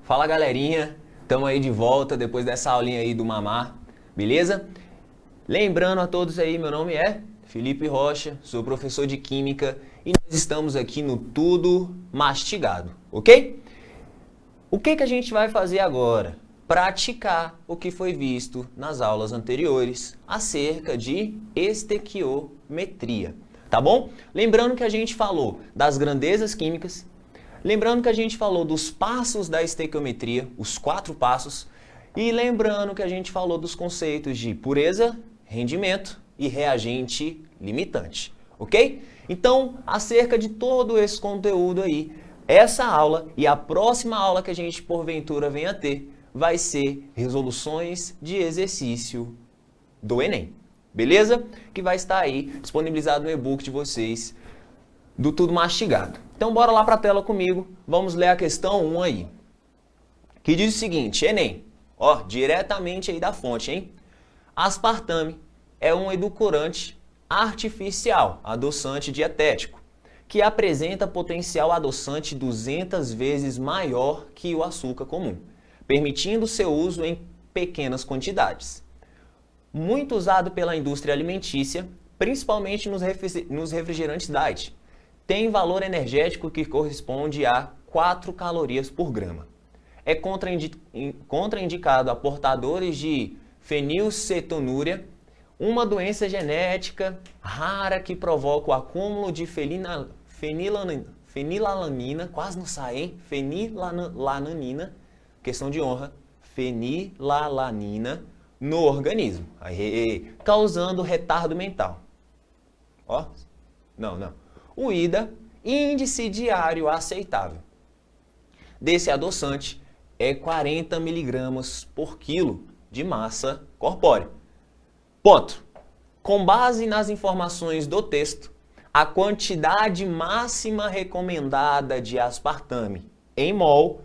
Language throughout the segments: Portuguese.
Fala galerinha, estamos aí de volta depois dessa aulinha aí do Mamar, beleza? Lembrando a todos aí, meu nome é Felipe Rocha, sou professor de Química e nós estamos aqui no Tudo Mastigado, ok? O que a gente vai fazer agora? Praticar o que foi visto nas aulas anteriores acerca de estequiometria, tá bom? Lembrando que a gente falou das grandezas químicas, lembrando que a gente falou dos passos da estequiometria, os 4 passos, e lembrando que a gente falou dos conceitos de pureza, rendimento e reagente limitante, ok? Então, acerca de todo esse conteúdo aí, essa aula e a próxima aula que a gente porventura venha a ter vai ser resoluções de exercício do Enem, beleza? Que vai estar aí disponibilizado no e-book de vocês do Tudo Mastigado. Então bora lá para a tela comigo, vamos ler a questão 1 aí, que diz o seguinte, Enem, ó, diretamente aí da fonte, hein? Aspartame é um edulcorante artificial, adoçante dietético, que apresenta potencial adoçante 200 vezes maior que o açúcar comum, permitindo seu uso em pequenas quantidades. Muito usado pela indústria alimentícia, principalmente nos refrigerantes diet, tem valor energético que corresponde a 4 calorias por grama. É contraindicado a portadores de fenilcetonúria, uma doença genética rara que provoca o acúmulo de fenilalanina, quase não sai, hein? Fenilalanina, questão de honra, fenilalanina no organismo, causando retardo mental. Ó, não. O IDA, índice diário aceitável desse adoçante, é 40 miligramas por quilo de massa corpórea. Ponto. Com base nas informações do texto, a quantidade máxima recomendada de aspartame em mol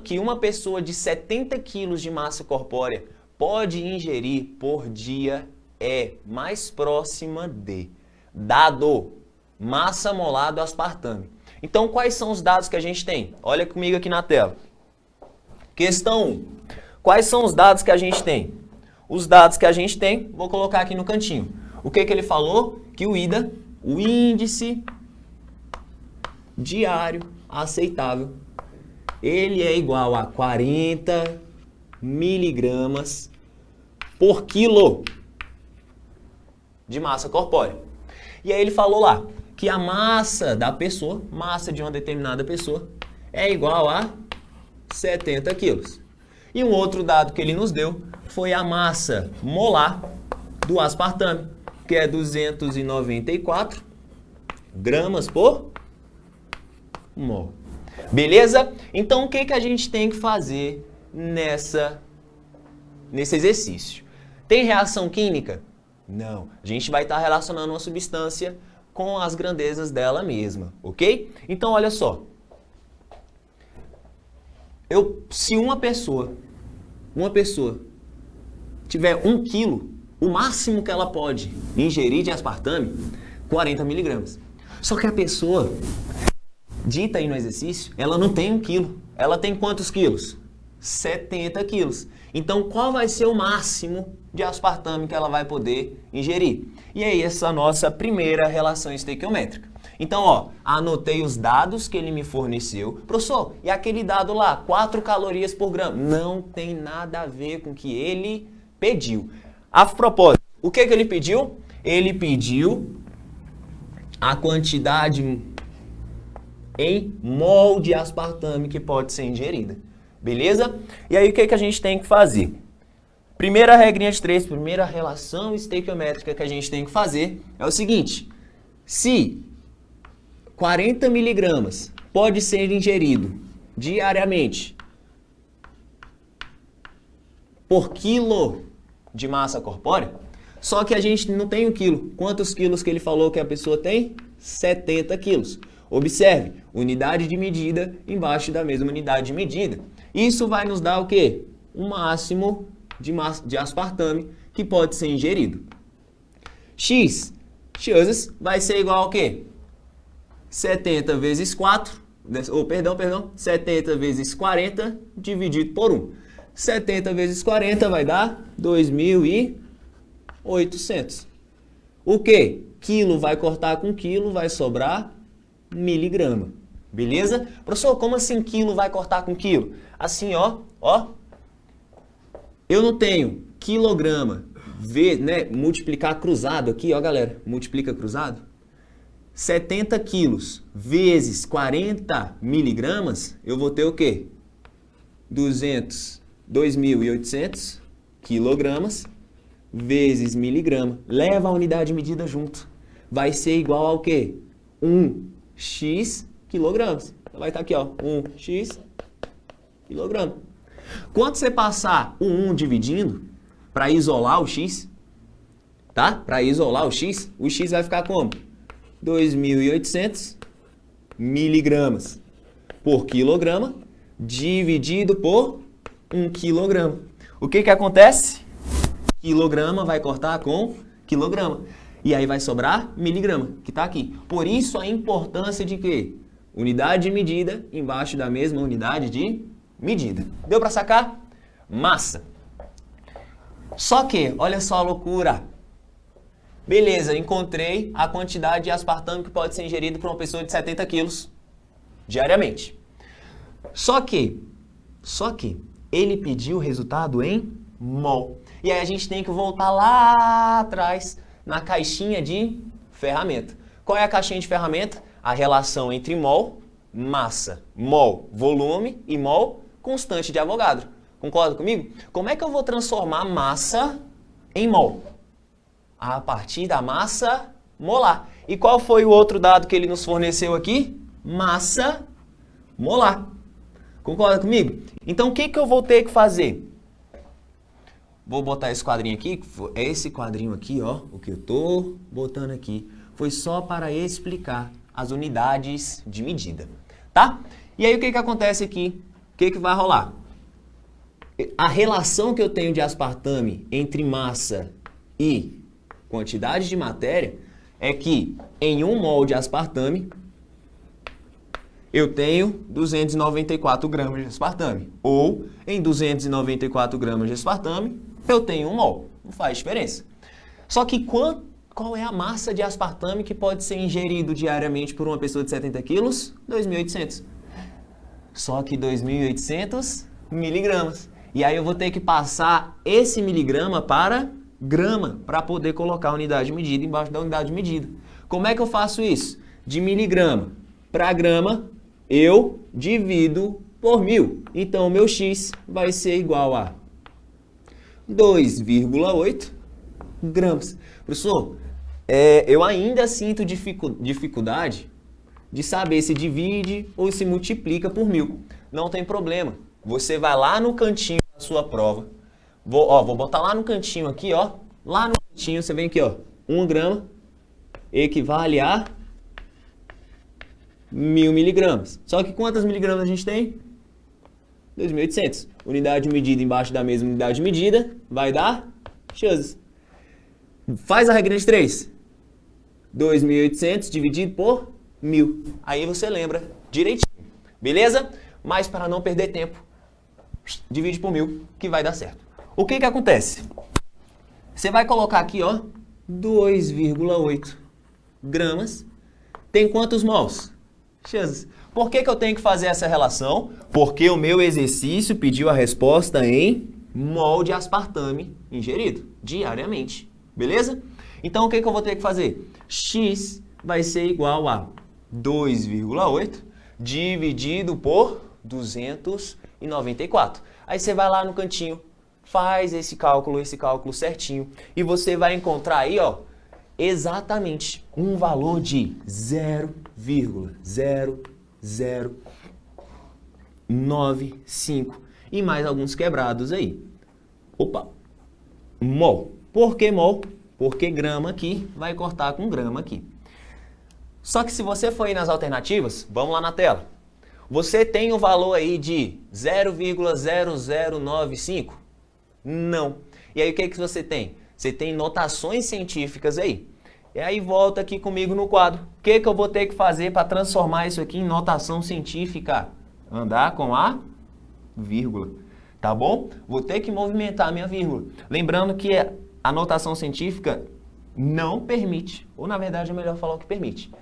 que uma pessoa de 70 kg de massa corpórea pode ingerir por dia é mais próxima de dado massa molar do aspartame. Então, quais são os dados que a gente tem? Olha comigo aqui na tela. Questão 1. Quais são os dados que a gente tem? Os dados que a gente tem, vou colocar aqui no cantinho. O que ele falou? Que o IDA, o índice diário aceitável, ele é igual a 40 miligramas por quilo de massa corpórea. E aí ele falou lá que a massa da pessoa, massa de uma determinada pessoa, é igual a 70 quilos. E um outro dado que ele nos deu foi a massa molar do aspartame, que é 294 gramas por mol. Beleza? Então, o que a gente tem que fazer nesse exercício? Tem reação química? Não. A gente vai estar relacionando uma substância com as grandezas dela mesma, ok? Então, olha só. Se uma pessoa tiver 1 quilo, o máximo que ela pode ingerir de aspartame, 40 miligramas. Só que a pessoa dita aí no exercício, ela não tem 1 quilo. Ela tem quantos quilos? 70 quilos. Então, qual vai ser o máximo de aspartame que ela vai poder ingerir? E aí, essa nossa primeira relação estequiométrica. Então, ó, anotei os dados que ele me forneceu. Professor, e aquele dado lá, 4 calorias por grama? Não tem nada a ver com o que ele pediu. A propósito, o que ele pediu? Ele pediu a quantidade em mol de aspartame que pode ser ingerida. Beleza? E aí o que a gente tem que fazer? Primeira regrinha de 3, primeira relação estequiométrica que a gente tem que fazer é o seguinte. Se 40 miligramas pode ser ingerido diariamente por quilo de massa corpórea, só que a gente não tem 1 quilo. Quantos quilos que ele falou que a pessoa tem? 70 quilos. Observe, unidade de medida embaixo da mesma unidade de medida. Isso vai nos dar o quê? O máximo de aspartame que pode ser ingerido. X vai ser igual ao quê? 70 vezes 4 Perdão, 70 vezes 40 dividido por 1. 70 vezes 40 vai dar 2.800. O quê? Quilo vai cortar com quilo, vai sobrar miligrama. Beleza? Professor, como assim quilo vai cortar com quilo? Assim, ó. Eu não tenho quilograma, multiplicar cruzado aqui, ó, galera. Multiplica cruzado. 70 quilos vezes 40 miligramas, eu vou ter o quê? 2.800 quilogramas vezes miligrama. Leva a unidade de medida junto. Vai ser igual ao quê? 1x quilogramas. Vai estar aqui, ó, 1x quilograma. Quando você passar o 1 dividindo, para isolar o x, tá? Para isolar o x vai ficar como? 2.800 miligramas por quilograma dividido por 1 quilograma. O que acontece? Quilograma vai cortar com quilograma. E aí vai sobrar miligrama, que está aqui. Por isso a importância de quê? Unidade de medida embaixo da mesma unidade de medida. Deu para sacar? Massa. Só que, olha só a loucura. Beleza, encontrei a quantidade de aspartame que pode ser ingerido por uma pessoa de 70 quilos diariamente. Só que ele pediu o resultado em mol. E aí a gente tem que voltar lá atrás na caixinha de ferramenta. Qual é a caixinha de ferramenta? A relação entre mol, massa, mol, volume e mol, constante de Avogadro. Concorda comigo? Como é que eu vou transformar massa em mol? A partir da massa molar. E qual foi o outro dado que ele nos forneceu aqui? Massa molar. Concorda comigo? Então, o que eu vou ter que fazer? Vou botar esse quadrinho aqui. É esse quadrinho aqui, ó. O que eu tô botando aqui. Foi só para explicar as unidades de medida. Tá? E aí, o que acontece aqui? O que vai rolar? A relação que eu tenho de aspartame entre massa e quantidade de matéria é que em 1 mol de aspartame eu tenho 294 gramas de aspartame. Ou em 294 gramas de aspartame eu tenho 1 mol. Não faz diferença. Só que qual é a massa de aspartame que pode ser ingerido diariamente por uma pessoa de 70 quilos? 2.800. Só que 2.800 miligramas. E aí eu vou ter que passar esse miligrama para grama para poder colocar a unidade de medida embaixo da unidade de medida. Como é que eu faço isso? De miligrama para grama, eu divido por 1.000. Então, o meu x vai ser igual a 2,8 gramas. Professor, eu ainda sinto dificuldade de saber se divide ou se multiplica por 1.000. Não tem problema. Você vai lá no cantinho da sua prova. Vou botar lá no cantinho aqui, ó. Lá no cantinho, você vem aqui, ó. 1 grama equivale a 1.000 miligramas. Só que quantas miligramas a gente tem? 2.800. Unidade de medida embaixo da mesma unidade de medida vai dar x. Faz a regra de 3. 2.800 dividido por 1.000. Aí você lembra direitinho. Beleza? Mas para não perder tempo, divide por 1.000 que vai dar certo. O que acontece? Você vai colocar aqui, ó, 2,8 gramas. Tem quantos mols? X. Por que eu tenho que fazer essa relação? Porque o meu exercício pediu a resposta em mol de aspartame ingerido diariamente. Beleza? Então, o que eu vou ter que fazer? X vai ser igual a 2,8 dividido por 294. Aí você vai lá no cantinho, faz esse cálculo certinho e você vai encontrar aí, ó, exatamente um valor de 0,0095 e mais alguns quebrados aí. Opa! Mol. Por que mol? Porque grama aqui vai cortar com grama aqui. Só que se você for aí nas alternativas, vamos lá na tela. Você tem o valor aí de 0,0095? Não. E aí o que você tem? Você tem notações científicas aí. E aí volta aqui comigo no quadro. O que eu vou ter que fazer para transformar isso aqui em notação científica? Andar com a vírgula, tá bom? Vou ter que movimentar a minha vírgula. Lembrando que a notação científica não permite, ou na verdade é melhor falar o que permite.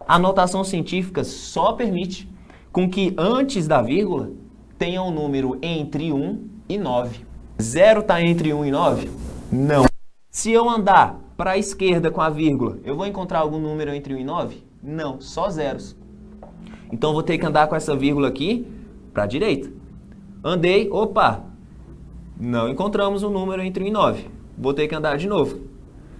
A notação científica só permite com que antes da vírgula tenha um número entre 1 e 9. 0 está entre 1 e 9? Não. Se eu andar para a esquerda com a vírgula, eu vou encontrar algum número entre 1 e 9? Não, só zeros. Então, eu vou ter que andar com essa vírgula aqui para a direita. Andei, opa, não encontramos um número entre 1 e 9. Vou ter que andar de novo.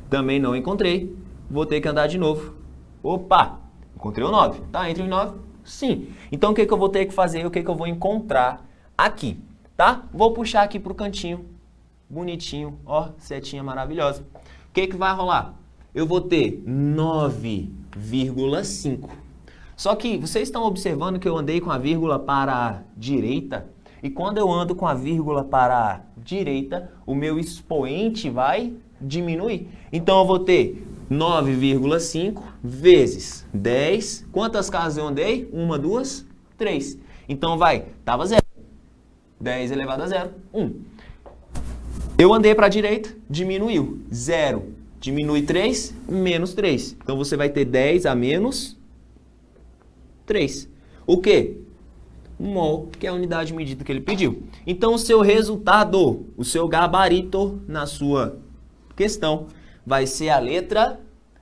Também não encontrei, vou ter que andar de novo. Opa, encontrei o 9. Tá entre 1 e 9? Sim. Então, o que eu vou ter que fazer? O que eu vou encontrar aqui, tá? Vou puxar aqui para o cantinho. Bonitinho, ó, setinha maravilhosa. O que vai rolar? Eu vou ter 9,5. Só que vocês estão observando que eu andei com a vírgula para a direita? E quando eu ando com a vírgula para a direita, o meu expoente vai diminuir. Então, eu vou ter 9,5 vezes 10. Quantas casas eu andei? 1, 2, 3. Então, tava 0. 10 elevado a 0, 1. Eu andei para a direita, diminuiu. 0 diminui 3, menos 3. Então, você vai ter 10 a menos 3. O quê? Mol, que é a unidade de medida que ele pediu. Então, o seu resultado, o seu gabarito na sua questão vai ser a letra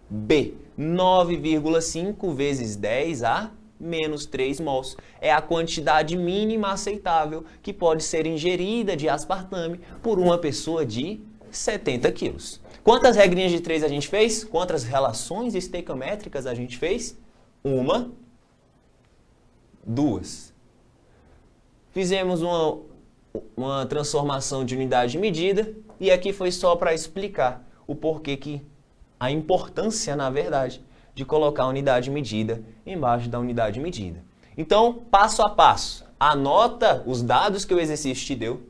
B. 9,5 vezes 10 a menos 3 mols. É a quantidade mínima aceitável que pode ser ingerida de aspartame por uma pessoa de 70 quilos. Quantas regrinhas de 3 a gente fez? Quantas relações estequiométricas a gente fez? 1, 2. Fizemos uma transformação de unidade de medida e aqui foi só para explicar o porquê que a importância, na verdade, de colocar a unidade de medida embaixo da unidade de medida. Então, passo a passo, anota os dados que o exercício te deu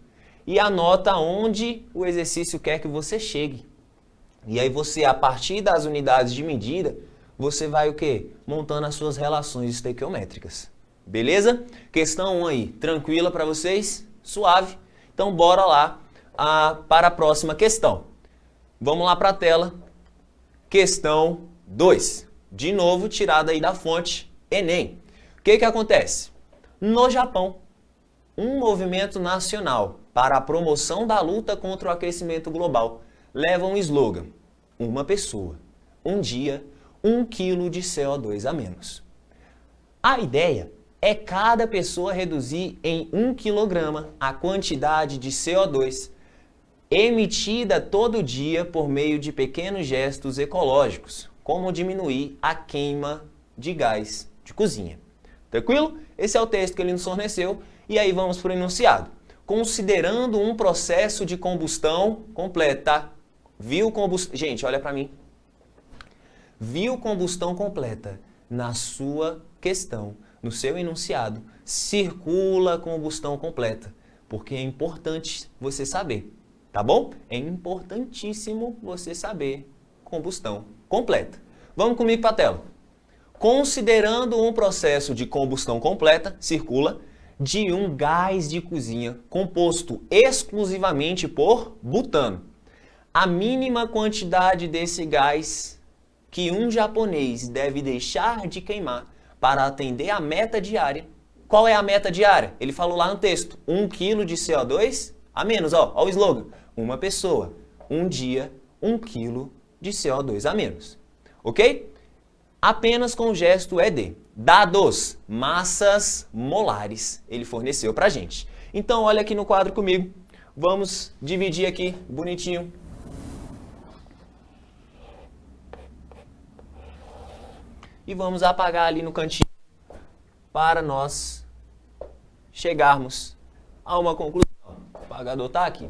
e anota onde o exercício quer que você chegue. E aí você, a partir das unidades de medida, você vai o quê? Montando as suas relações estequiométricas. Beleza? Questão 1 aí, tranquila para vocês? Suave? Então, bora lá para a próxima questão. Vamos lá para a tela. Questão 2. De novo, tirada aí da fonte Enem. O que acontece? No Japão, um movimento nacional para a promoção da luta contra o aquecimento global leva um slogan: uma pessoa, um dia, 1 quilo de CO2 a menos. A ideia é cada pessoa reduzir em 1 quilograma a quantidade de CO2 emitida todo dia por meio de pequenos gestos ecológicos, como diminuir a queima de gás de cozinha. Tranquilo? Esse é o texto que ele nos forneceu e aí vamos para o enunciado. Considerando um processo de combustão completa, gente, olha para mim. Viu combustão completa na sua questão, no seu enunciado, circula combustão completa, porque é importante você saber, tá bom? É importantíssimo você saber combustão completa. Vamos comigo para a tela. Considerando um processo de combustão completa, circula de um gás de cozinha composto exclusivamente por butano. A mínima quantidade desse gás que um japonês deve deixar de queimar para atender a meta diária. Qual é a meta diária? Ele falou lá no texto, 1 kg de CO2 a menos. Ó o slogan, uma pessoa, um dia, 1 kg de CO2 a menos. Ok? Apenas com o gesto ED. Dados, massas molares, ele forneceu pra gente. Então, olha aqui no quadro comigo. Vamos dividir aqui, bonitinho. E vamos apagar ali no cantinho para nós chegarmos a uma conclusão. O apagador tá aqui.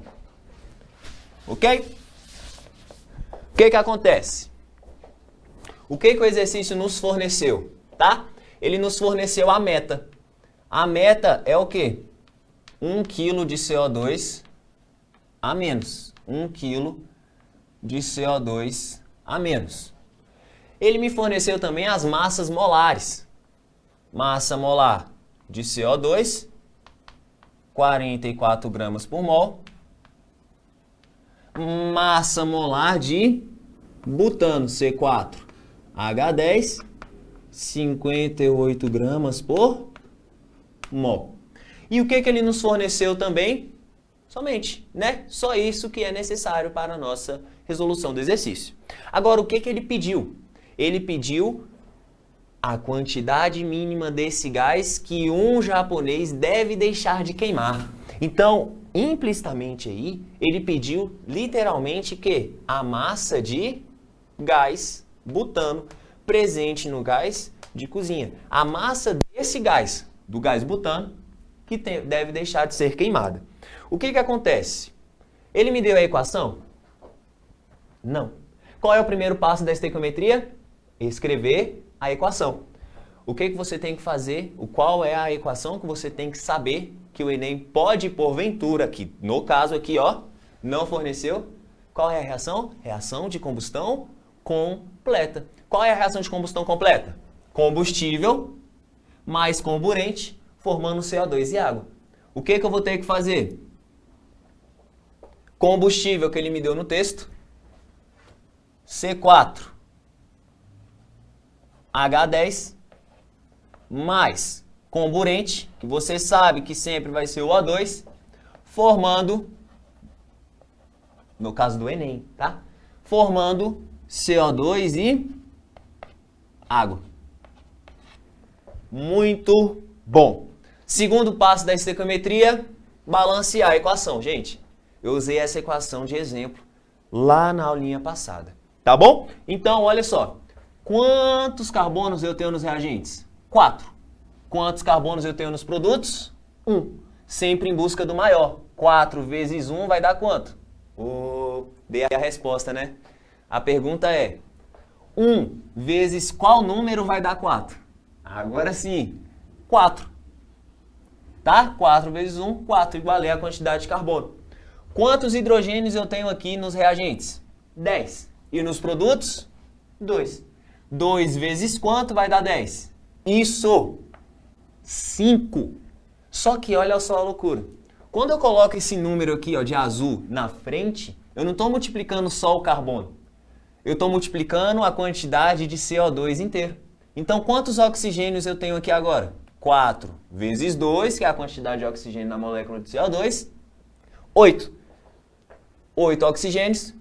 Ok? O que acontece? O que o exercício nos forneceu? Tá? Ele nos forneceu a meta. A meta é o quê? 1 kg de CO2 a menos. 1 kg de CO2 a menos. Ele me forneceu também as massas molares. Massa molar de CO2, 44 gramas por mol. Massa molar de butano, C4H10, 58 gramas por mol. E o que ele nos forneceu também? Somente, né? Só isso que é necessário para a nossa resolução do exercício. Agora, o que ele pediu? Ele pediu a quantidade mínima desse gás que um japonês deve deixar de queimar. Então, implicitamente aí, ele pediu literalmente que a massa de gás butano presente no gás de cozinha. A massa desse gás, do gás butano, que deve deixar de ser queimada. O que acontece? Ele me deu a equação? Não. Qual é o primeiro passo da estequiometria? Escrever a equação. O que você tem que fazer? Qual é a equação que você tem que saber que o Enem pode, porventura, que no caso aqui, ó, não forneceu? Qual é a reação? Reação de combustão completa. Qual é a reação de combustão completa? Combustível mais comburente formando CO2 e água. O que eu vou ter que fazer? Combustível que ele me deu no texto, C4H10, mais comburente, que você sabe que sempre vai ser o O2, formando, no caso do Enem, tá? Formando CO2 e água. Muito bom. Segundo passo da estequiometria, balancear a equação. Gente, eu usei essa equação de exemplo lá na aulinha passada. Tá bom? Então, olha só. Quantos carbonos eu tenho nos reagentes? 4. Quantos carbonos eu tenho nos produtos? 1. Sempre em busca do maior. 4 vezes 1 vai dar quanto? Dei a resposta, né? A pergunta é, 1 vezes qual número vai dar 4? Agora sim, 4. Tá? 4 vezes 1, 4, igual a quantidade de carbono. Quantos hidrogênios eu tenho aqui nos reagentes? 10. E nos produtos? 2. 2 vezes quanto vai dar 10? Isso! 5. Só que olha só a loucura. Quando eu coloco esse número aqui, ó, de azul na frente, eu não estou multiplicando só o carbono. Eu estou multiplicando a quantidade de CO2 inteiro. Então, quantos oxigênios eu tenho aqui agora? 4 vezes 2, que é a quantidade de oxigênio na molécula de CO2. 8. 8 oxigênios.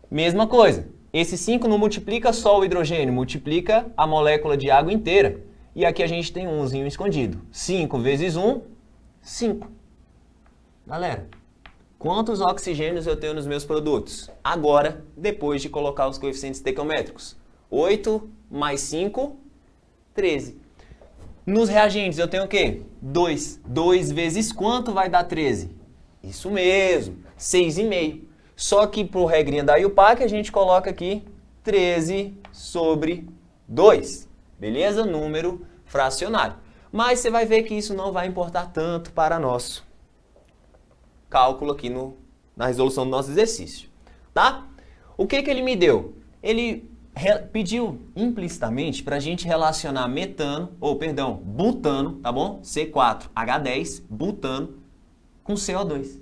Mesma coisa. Esse 5 não multiplica só o hidrogênio, multiplica a molécula de água inteira. E aqui a gente tem um umzinho escondido. 5 vezes 1, 5. Galera, quantos oxigênios eu tenho nos meus produtos? Agora, depois de colocar os coeficientes estequiométricos. 8 mais 5, 13. Nos reagentes eu tenho o quê? 2. 2 vezes quanto vai dar 13? Isso mesmo, 6,5. Só que por regrinha da IUPAC a gente coloca aqui 13 sobre 2. Beleza? Número fracionário. Mas você vai ver que isso não vai importar tanto para nosso cálculo aqui na resolução do nosso exercício. Tá? O que ele me deu? Ele pediu implicitamente para a gente relacionar butano, tá bom? C4H10, butano, com CO2.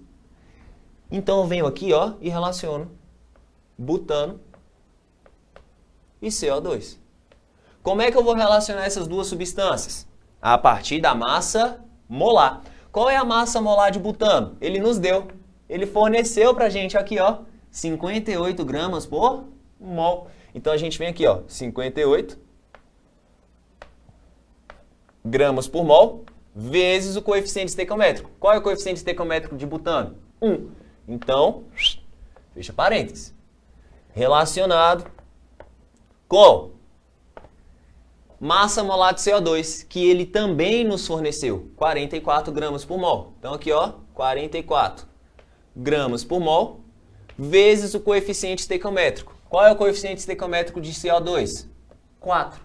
Então eu venho aqui, ó, e relaciono butano e CO2. Como é que eu vou relacionar essas duas substâncias? A partir da massa molar. Qual é a massa molar de butano? Ele nos deu. Ele forneceu pra gente aqui, ó, 58 gramas por mol. Então a gente vem aqui, ó, 58 gramas por mol vezes o coeficiente estequiométrico. Qual é o coeficiente estequiométrico de butano? 1. Então, fecha parênteses. Relacionado com massa molar de CO2, que ele também nos forneceu, 44 gramas por mol. Então aqui, ó, 44 gramas por mol, vezes o coeficiente estequiométrico. Qual é o coeficiente estequiométrico de CO2? 4.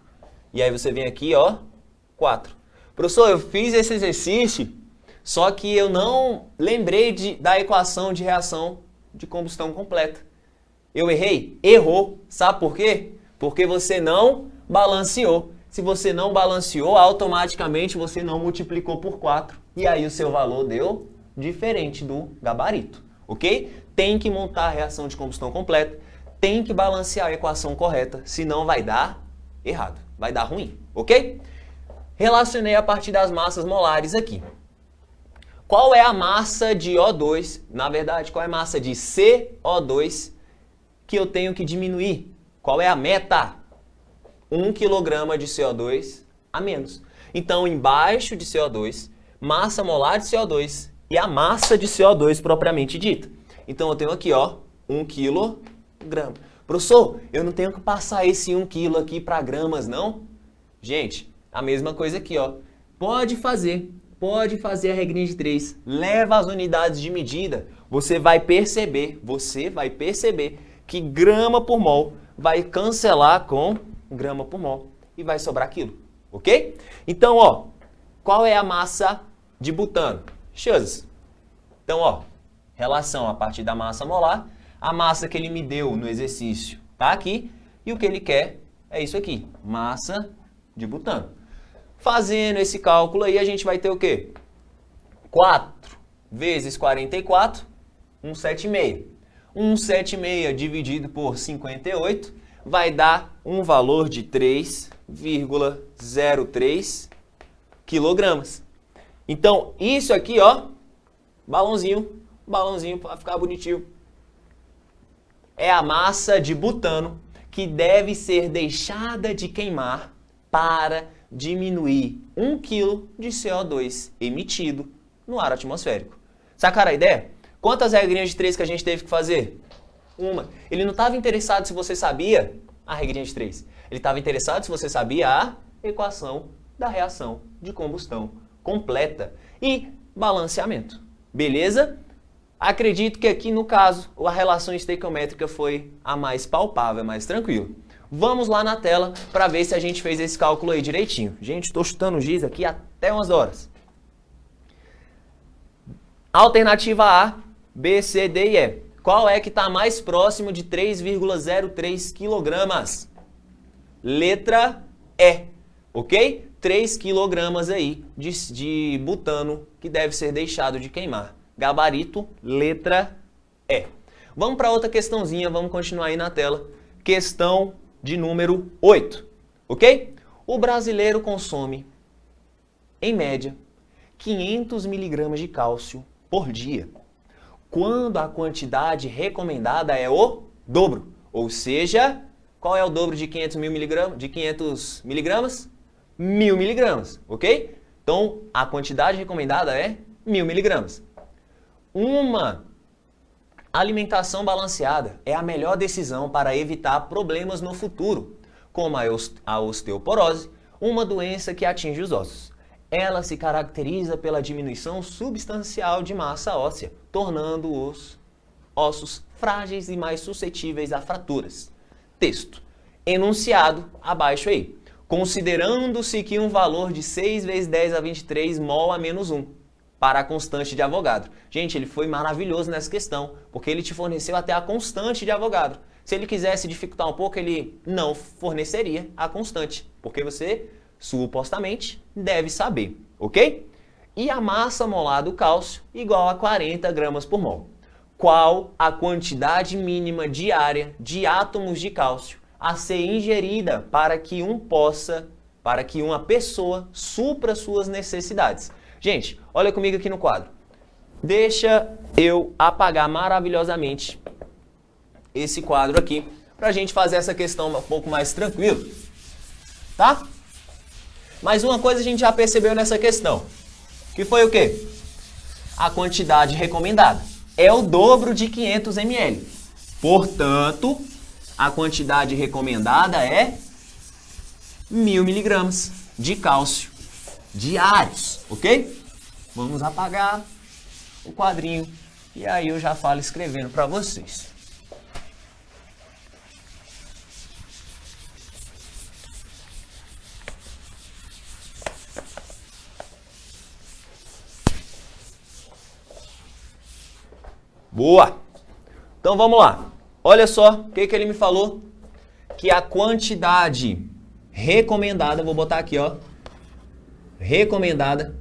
E aí você vem aqui, ó, 4. Professor, eu fiz esse exercício, só que eu não lembrei da equação de reação de combustão completa. Eu errei? Errou. Sabe por quê? Porque você não balanceou. Se você não balanceou, automaticamente você não multiplicou por 4. E aí o seu valor deu diferente do gabarito, ok? Tem que montar a reação de combustão completa, tem que balancear a equação correta, senão vai dar errado, vai dar ruim, ok? Relacionei a partir das massas molares aqui. Qual é a massa de O2, na verdade, qual é a massa de CO2 que eu tenho que diminuir? Qual é a meta? 1 kg de CO2 a menos. Então, embaixo de CO2, massa molar de CO2 e a massa de CO2 propriamente dita. Então, eu tenho aqui, ó, 1 kg. Professor, eu não tenho que passar esse 1 kg aqui para gramas, não? Gente, a mesma coisa aqui, ó. Pode fazer a regrinha de 3. Leva as unidades de medida. Você vai perceber que grama por mol vai cancelar com grama por mol e vai sobrar aquilo, ok? Então, ó, qual é a massa de butano? Chuzes. Então, ó, relação a partir da massa molar, a massa que ele me deu no exercício tá aqui e o que ele quer é isso aqui, massa de butano. Fazendo esse cálculo aí, a gente vai ter o quê? 4 vezes 44, 176. 176 dividido por 58 vai dar um valor de 3,03 quilogramas. Então, isso aqui, ó, balãozinho para ficar bonitinho. É a massa de butano que deve ser deixada de queimar para diminuir 1 kg de CO2 emitido no ar atmosférico. Sacaram a ideia? Quantas regrinhas de 3 que a gente teve que fazer? Uma. Ele não estava interessado se você sabia a regrinha de 3. Ele estava interessado se você sabia a equação da reação de combustão completa e balanceamento. Beleza? Acredito que aqui no caso a relação estequiométrica foi a mais palpável, mais tranquilo. Vamos lá na tela para ver se a gente fez esse cálculo aí direitinho. Gente, estou chutando giz aqui até umas horas. Alternativa A, B, C, D e E. Qual é que está mais próximo de 3,03 kg? Letra E, ok? 3 kg aí de butano que deve ser deixado de queimar. Gabarito, letra E. Vamos para outra questãozinha, vamos continuar aí na tela. Questão de número 8, ok? O brasileiro consome, em média, 500 mg de cálcio por dia, quando a quantidade recomendada é o dobro. Ou seja, qual é o dobro de 500 miligramas? 1000 miligramas, ok? Então, a quantidade recomendada é 1000 miligramas. Uma alimentação balanceada é a melhor decisão para evitar problemas no futuro, como a osteoporose, uma doença que atinge os ossos. Ela se caracteriza pela diminuição substancial de massa óssea, tornando os ossos frágeis e mais suscetíveis a fraturas. Texto. Enunciado abaixo aí. Considerando-se que um valor de 6 vezes 10 a 23 mol a menos 1 para a constante de Avogadro. Gente, ele foi maravilhoso nessa questão, porque ele te forneceu até a constante de Avogadro. Se ele quisesse dificultar um pouco, ele não forneceria a constante, porque você supostamente deve saber, ok? E a massa molar do cálcio igual a 40 gramas por mol. Qual a quantidade mínima diária de átomos de cálcio a ser ingerida para que uma pessoa supra suas necessidades? Gente, olha comigo aqui no quadro. Deixa eu apagar maravilhosamente esse quadro aqui para a gente fazer essa questão um pouco mais tranquilo, tá? Mas uma coisa a gente já percebeu nessa questão, que foi o quê? A quantidade recomendada é o dobro de 500 ml. Portanto, a quantidade recomendada é 1000 miligramas de cálcio diários, ok? Vamos apagar o quadrinho e aí eu já falo escrevendo para vocês. Boa! Então vamos lá. Olha só, o que ele me falou? Que a quantidade recomendada, vou botar aqui, ó, recomendada,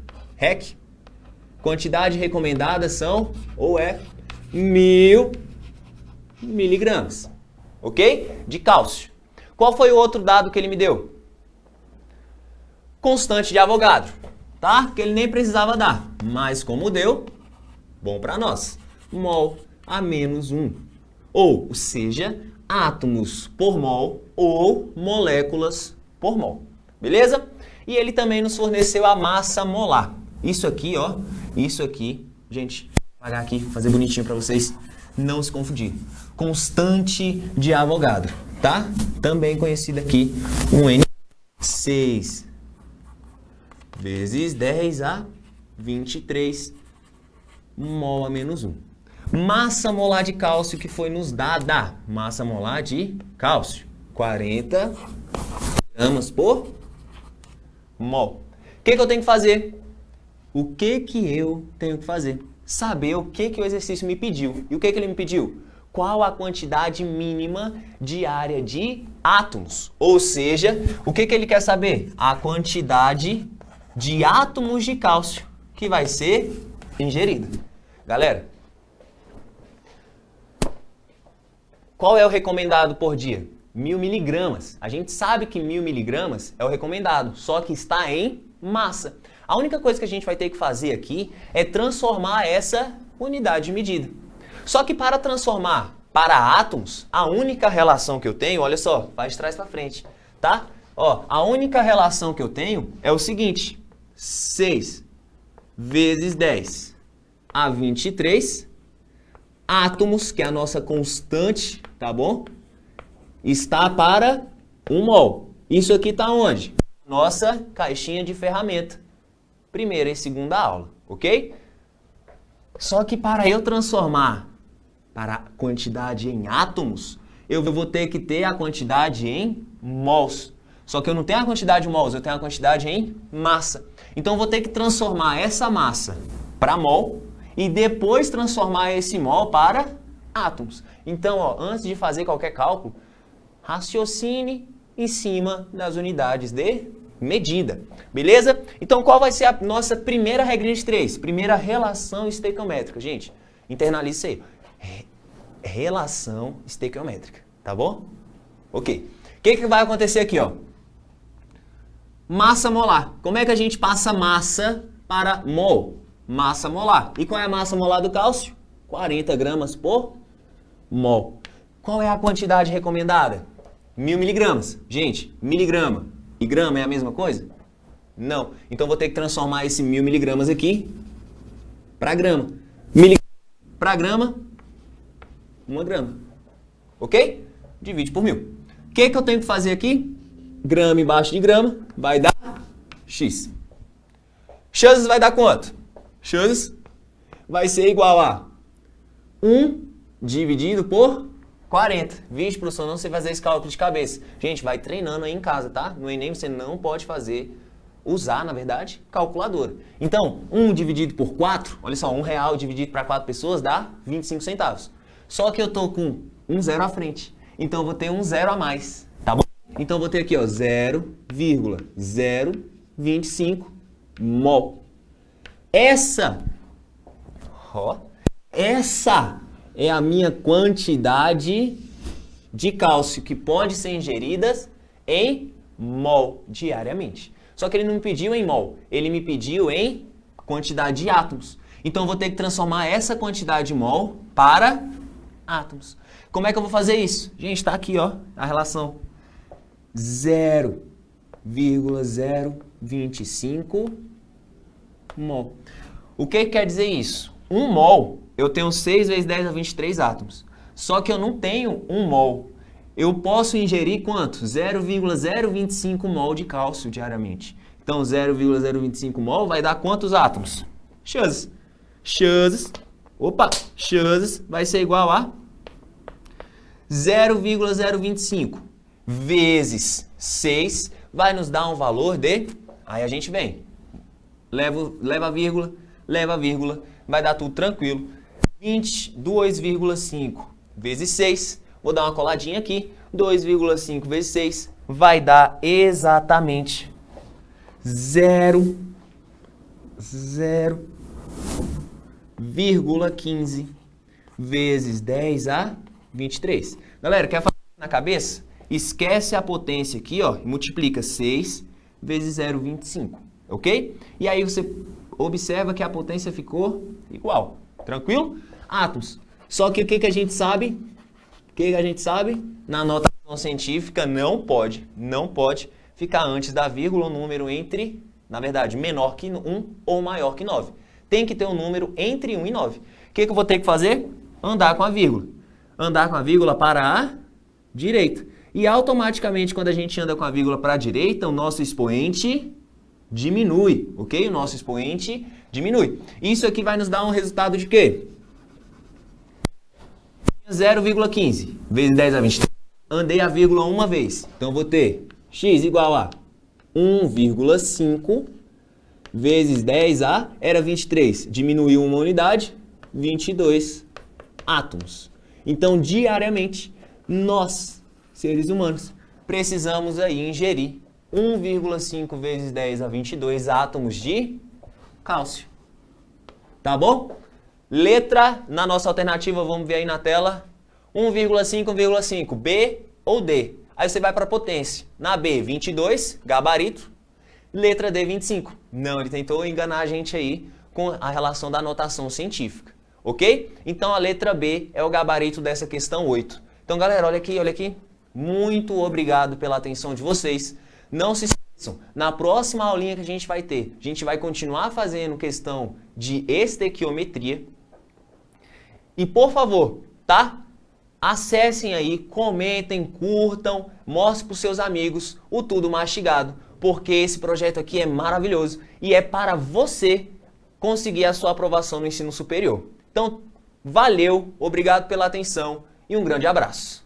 quantidade recomendada são, ou é, 1000 miligramas, ok? De cálcio. Qual foi o outro dado que ele me deu? Constante de Avogadro, tá? Que ele nem precisava dar, mas como deu, bom para nós. Mol a menos 1, ou seja, átomos por mol ou moléculas por mol, beleza? E ele também nos forneceu a massa molar. Isso aqui, ó, isso aqui, gente, vou apagar aqui, fazer bonitinho para vocês não se confundirem. Constante de Avogadro, tá? Também conhecido aqui, um N6 vezes 10 a 23 mol a menos 1. Massa molar de cálcio que foi nos dada. Massa molar de cálcio. 40 gramas por mol. O que eu tenho que fazer? O que eu tenho que fazer? Saber o que o exercício me pediu. E o que ele me pediu? Qual a quantidade mínima diária de átomos? Ou seja, o que ele quer saber? A quantidade de átomos de cálcio que vai ser ingerida. Galera, qual é o recomendado por dia? 1000 miligramas. A gente sabe que 1000 miligramas é o recomendado, só que está em massa. A única coisa que a gente vai ter que fazer aqui é transformar essa unidade de medida. Só que para transformar para átomos, a única relação que eu tenho, olha só, vai de trás para frente, tá? Ó, a única relação que eu tenho é o seguinte: 6 vezes 10 a 23 átomos, que é a nossa constante, tá bom? Está para 1 mol. Isso aqui está onde? Nossa caixinha de ferramenta. Primeira e segunda aula, ok? Só que para eu transformar para a quantidade em átomos, eu vou ter que ter a quantidade em mols. Só que eu não tenho a quantidade em mols, eu tenho a quantidade em massa. Então eu vou ter que transformar essa massa para mol e depois transformar esse mol para átomos. Então, ó, antes de fazer qualquer cálculo, raciocine em cima das unidades de medida, beleza? Então, qual vai ser a nossa primeira regrinha de 3? Primeira relação estequiométrica, gente. Internalize isso aí. Relação estequiométrica, tá bom? Ok. O que vai acontecer aqui, ó? Massa molar. Como é que a gente passa massa para mol? Massa molar. E qual é a massa molar do cálcio? 40 gramas por mol. Qual é a quantidade recomendada? 1000 miligramas. Gente, miligrama e grama é a mesma coisa? Não. Então vou ter que transformar esse 1000 miligramas aqui para grama. Para grama, 1 grama. Ok? Divide por 1000. O que eu tenho que fazer aqui? Grama embaixo de grama vai dar X. X vai dar quanto? X vai ser igual a 1 dividido por 40. Vixe, professor, não sei fazer esse cálculo de cabeça. Gente, vai treinando aí em casa, tá? No Enem você não pode usar, na verdade, calculadora. Então, 1 dividido por 4, olha só, R$1 dividido para 4 pessoas dá 25 centavos. Só que eu tô com um zero à frente. Então, eu vou ter um zero a mais, tá bom? Então, eu vou ter aqui, ó, 0,025 mol. Essa é a minha quantidade de cálcio que pode ser ingeridas em mol diariamente. Só que ele não me pediu em mol, ele me pediu em quantidade de átomos. Então eu vou ter que transformar essa quantidade de mol para átomos. Como é que eu vou fazer isso? Gente, está aqui, ó, a relação 0,025 mol. O que quer dizer isso? 1 mol, eu tenho 6 vezes 10 a 23 átomos. Só que eu não tenho 1 mol. Eu posso ingerir quanto? 0,025 mol de cálcio diariamente. Então, 0,025 mol vai dar quantos átomos? X vai ser igual a 0,025 vezes 6 vai nos dar um valor de... Aí a gente vem, leva a vírgula, vai dar tudo tranquilo. 22,5 vezes 6, Vou dar uma coladinha aqui. 2,5 vezes 6 vai dar exatamente 0,15 vezes 10 a 23. Galera, quer fazer na cabeça? Esquece a potência aqui, ó, e multiplica 6 vezes 0,25, ok? E aí você observa que a potência ficou igual, tranquilo? Átomos. Só que o que a gente sabe? O que a gente sabe? Na notação científica não pode ficar antes da vírgula um número entre, na verdade, menor que 1 ou maior que 9. Tem que ter um número entre 1 e 9. O que eu vou ter que fazer? Andar com a vírgula. Andar com a vírgula para a direita. E automaticamente, quando a gente anda com a vírgula para a direita, o nosso expoente diminui, ok? O nosso expoente diminui. Isso aqui vai nos dar um resultado de quê? 0,15 vezes 10 a 23. Andei a vírgula uma vez. Então, eu vou ter x igual a 1,5 vezes 10 a, era 23. Diminuiu uma unidade, 22 átomos. Então, diariamente, nós, seres humanos, precisamos aí ingerir 1,5 vezes 10 a 22 átomos de cálcio. Tá bom? Letra, na nossa alternativa, vamos ver aí na tela, 1,5, 1,5, B ou D. Aí você vai para a potência. Na B, 22, gabarito. Letra D, 25. Não, ele tentou enganar a gente aí com a relação da notação científica. Ok? Então, a letra B é o gabarito dessa questão 8. Então, galera, olha aqui, olha aqui. Muito obrigado pela atenção de vocês. Não se esqueçam, na próxima aulinha que a gente vai continuar fazendo questão de estequiometria. E, por favor, tá? Acessem aí, comentem, curtam, mostrem para os seus amigos o Tudo Mastigado, porque esse projeto aqui é maravilhoso e é para você conseguir a sua aprovação no ensino superior. Então, valeu, obrigado pela atenção e um grande abraço.